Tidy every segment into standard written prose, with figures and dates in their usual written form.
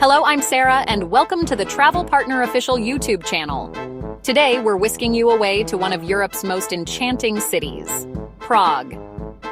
Hello, I'm Sarah, and welcome to the Travel Partner Official YouTube channel. Today, we're whisking you away to one of Europe's most enchanting cities, Prague.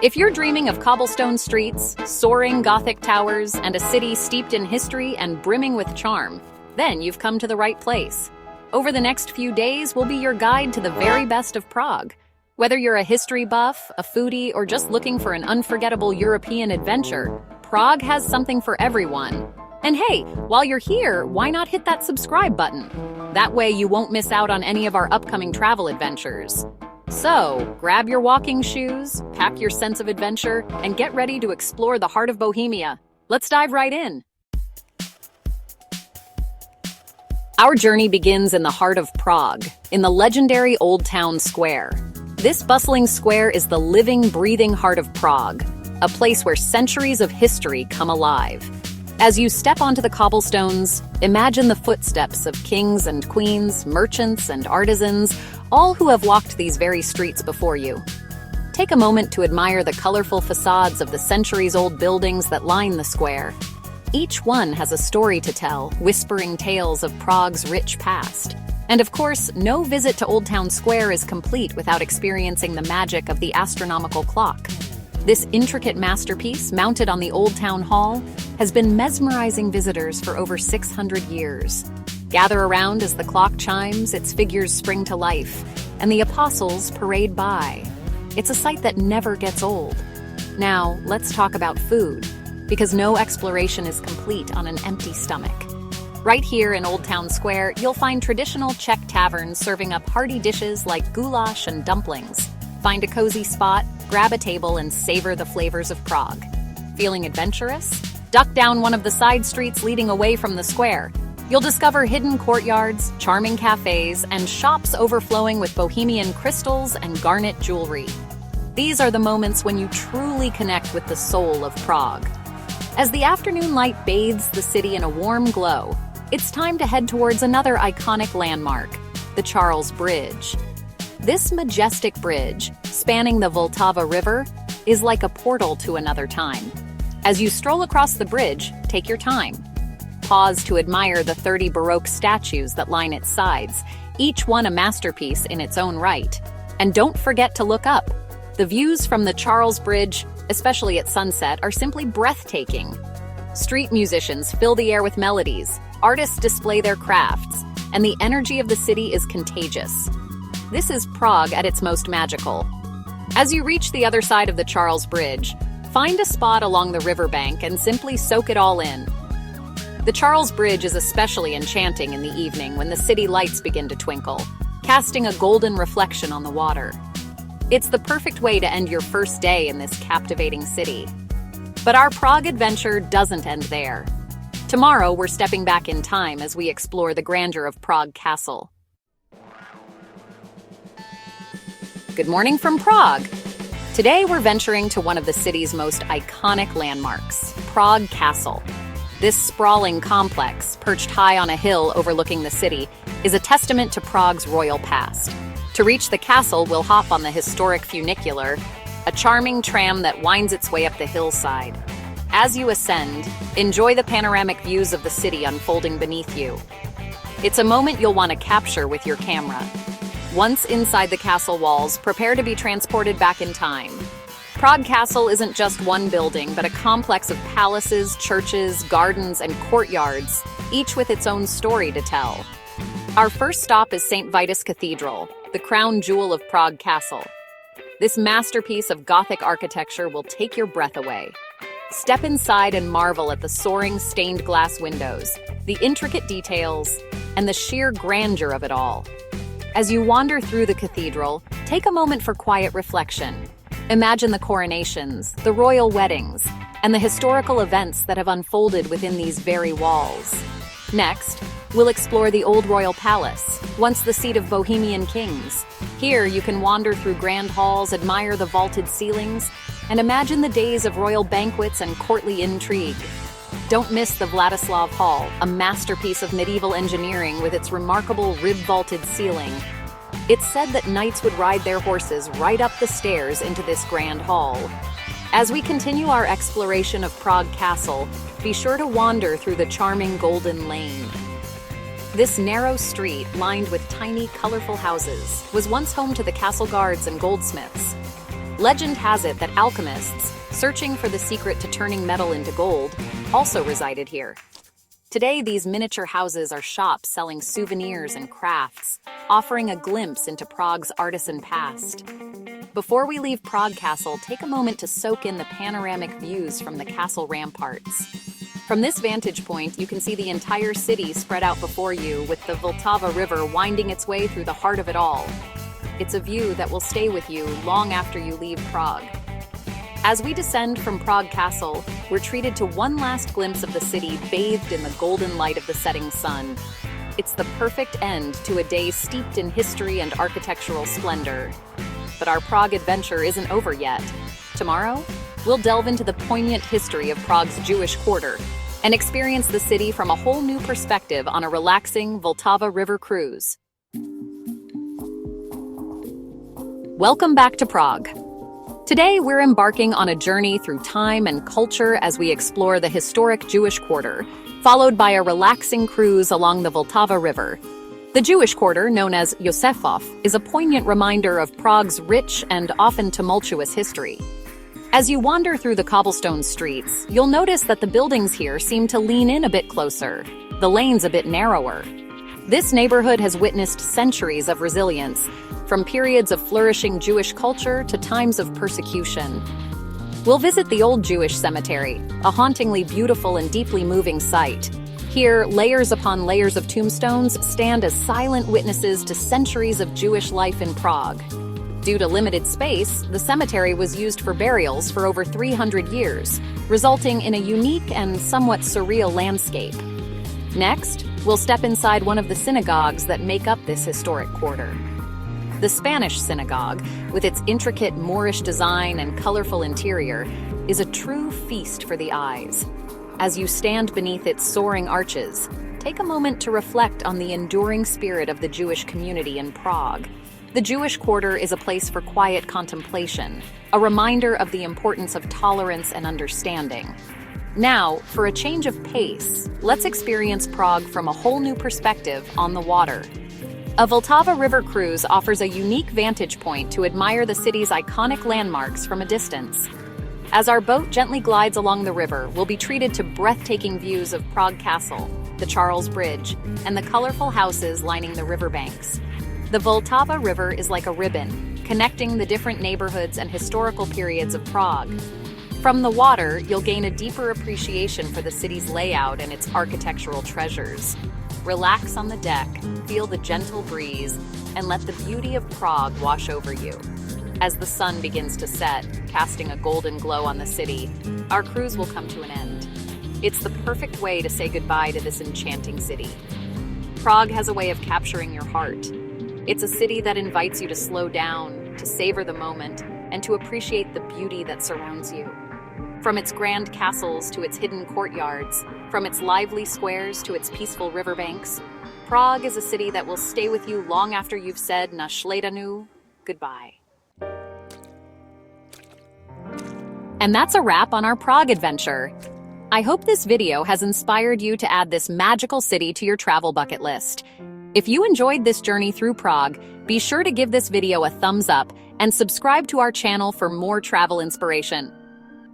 If you're dreaming of cobblestone streets, soaring Gothic towers, and a city steeped in history and brimming with charm, then you've come to the right place. Over the next few days, we'll be your guide to the very best of Prague. Whether you're a history buff, a foodie, or just looking for an unforgettable European adventure, Prague has something for everyone. And hey, while you're here, why not hit that subscribe button? That way you won't miss out on any of our upcoming travel adventures. So, grab your walking shoes, pack your sense of adventure, and get ready to explore the heart of Bohemia. Let's dive right in. Our journey begins in the heart of Prague, in the legendary Old Town Square. This bustling square is the living, breathing heart of Prague, a place where centuries of history come alive. As you step onto the cobblestones, imagine the footsteps of kings and queens, merchants and artisans, all who have walked these very streets before you. Take a moment to admire the colorful facades of the centuries-old buildings that line the square. Each one has a story to tell, whispering tales of Prague's rich past. And of course, no visit to Old Town Square is complete without experiencing the magic of the astronomical clock. This intricate masterpiece, mounted on the Old Town Hall, has been mesmerizing visitors for over 600 years. Gather around as the clock chimes, its figures spring to life, and the apostles parade by. It's a sight that never gets old. Now, let's talk about food, because no exploration is complete on an empty stomach. Right here in Old Town Square, you'll find traditional Czech taverns serving up hearty dishes like goulash and dumplings. Find a cozy spot, grab a table, and savor the flavors of Prague. Feeling adventurous? Duck down one of the side streets leading away from the square. You'll discover hidden courtyards, charming cafes, and shops overflowing with Bohemian crystals and garnet jewelry. These are the moments when you truly connect with the soul of Prague. As the afternoon light bathes the city in a warm glow, it's time to head towards another iconic landmark, the Charles Bridge. This majestic bridge, spanning the Vltava River, is like a portal to another time. As you stroll across the bridge, take your time. Pause to admire the 30 Baroque statues that line its sides, each one a masterpiece in its own right. And don't forget to look up. The views from the Charles Bridge, especially at sunset, are simply breathtaking. Street musicians fill the air with melodies, artists display their crafts, and the energy of the city is contagious. This is Prague at its most magical. As you reach the other side of the Charles Bridge, find a spot along the riverbank and simply soak it all in. The Charles Bridge is especially enchanting in the evening when the city lights begin to twinkle, casting a golden reflection on the water. It's the perfect way to end your first day in this captivating city. But our Prague adventure doesn't end there. Tomorrow, we're stepping back in time as we explore the grandeur of Prague Castle. Good morning from Prague. Today, we're venturing to one of the city's most iconic landmarks, Prague Castle. This sprawling complex, perched high on a hill overlooking the city, is a testament to Prague's royal past. To reach the castle, we'll hop on the historic funicular, a charming tram that winds its way up the hillside. As you ascend, enjoy the panoramic views of the city unfolding beneath you. It's a moment you'll want to capture with your camera. Once inside the castle walls, prepare to be transported back in time. Prague Castle isn't just one building, but a complex of palaces, churches, gardens, and courtyards, each with its own story to tell. Our first stop is St. Vitus Cathedral, the crown jewel of Prague Castle. This masterpiece of Gothic architecture will take your breath away. Step inside and marvel at the soaring stained glass windows, the intricate details, and the sheer grandeur of it all. As you wander through the cathedral, take a moment for quiet reflection. Imagine the coronations, the royal weddings, and the historical events that have unfolded within these very walls. Next, we'll explore the old royal palace, once the seat of Bohemian kings. Here, you can wander through grand halls, admire the vaulted ceilings, and imagine the days of royal banquets and courtly intrigue. Don't miss the Vladislav Hall, a masterpiece of medieval engineering with its remarkable rib-vaulted ceiling. It's said that knights would ride their horses right up the stairs into this grand hall. As we continue our exploration of Prague Castle, be sure to wander through the charming Golden Lane. This narrow street, lined with tiny, colorful houses, was once home to the castle guards and goldsmiths. Legend has it that alchemists, searching for the secret to turning metal into gold, also resided here. Today, these miniature houses are shops selling souvenirs and crafts, offering a glimpse into Prague's artisan past. Before we leave Prague Castle, take a moment to soak in the panoramic views from the castle ramparts. From this vantage point, you can see the entire city spread out before you, with the Vltava River winding its way through the heart of it all. It's a view that will stay with you long after you leave Prague. As we descend from Prague Castle, we're treated to one last glimpse of the city bathed in the golden light of the setting sun. It's the perfect end to a day steeped in history and architectural splendor. But our Prague adventure isn't over yet. Tomorrow, we'll delve into the poignant history of Prague's Jewish quarter and experience the city from a whole new perspective on a relaxing Vltava River cruise. Welcome back to Prague. Today, we're embarking on a journey through time and culture as we explore the historic Jewish quarter, followed by a relaxing cruise along the Vltava River. The Jewish quarter, known as Josefov, is a poignant reminder of Prague's rich and often tumultuous history. As you wander through the cobblestone streets, you'll notice that the buildings here seem to lean in a bit closer, the lanes a bit narrower. This neighborhood has witnessed centuries of resilience, from periods of flourishing Jewish culture to times of persecution. We'll visit the Old Jewish Cemetery, a hauntingly beautiful and deeply moving sight. Here, layers upon layers of tombstones stand as silent witnesses to centuries of Jewish life in Prague. Due to limited space, the cemetery was used for burials for over 300 years, resulting in a unique and somewhat surreal landscape. Next, we'll step inside one of the synagogues that make up this historic quarter. The Spanish synagogue, with its intricate Moorish design and colorful interior, is a true feast for the eyes. As you stand beneath its soaring arches, take a moment to reflect on the enduring spirit of the Jewish community in Prague. The Jewish quarter is a place for quiet contemplation, a reminder of the importance of tolerance and understanding. Now, for a change of pace, let's experience Prague from a whole new perspective on the water. A Vltava River cruise offers a unique vantage point to admire the city's iconic landmarks from a distance. As our boat gently glides along the river, we'll be treated to breathtaking views of Prague Castle, the Charles Bridge, and the colorful houses lining the riverbanks. The Vltava River is like a ribbon, connecting the different neighborhoods and historical periods of Prague. From the water, you'll gain a deeper appreciation for the city's layout and its architectural treasures. Relax on the deck, feel the gentle breeze, and let the beauty of Prague wash over you. As the sun begins to set, casting a golden glow on the city, our cruise will come to an end. It's the perfect way to say goodbye to this enchanting city. Prague has a way of capturing your heart. It's a city that invites you to slow down, to savor the moment, and to appreciate the beauty that surrounds you. From its grand castles to its hidden courtyards, from its lively squares to its peaceful riverbanks, Prague is a city that will stay with you long after you've said na shledanu goodbye. And that's a wrap on our Prague adventure. I hope this video has inspired you to add this magical city to your travel bucket list. If you enjoyed this journey through Prague, be sure to give this video a thumbs up and subscribe to our channel for more travel inspiration.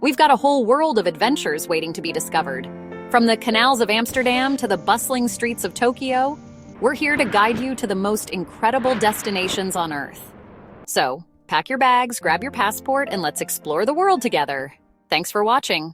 We've got a whole world of adventures waiting to be discovered. From the canals of Amsterdam to the bustling streets of Tokyo, we're here to guide you to the most incredible destinations on Earth. So, pack your bags, grab your passport, and let's explore the world together. Thanks for watching.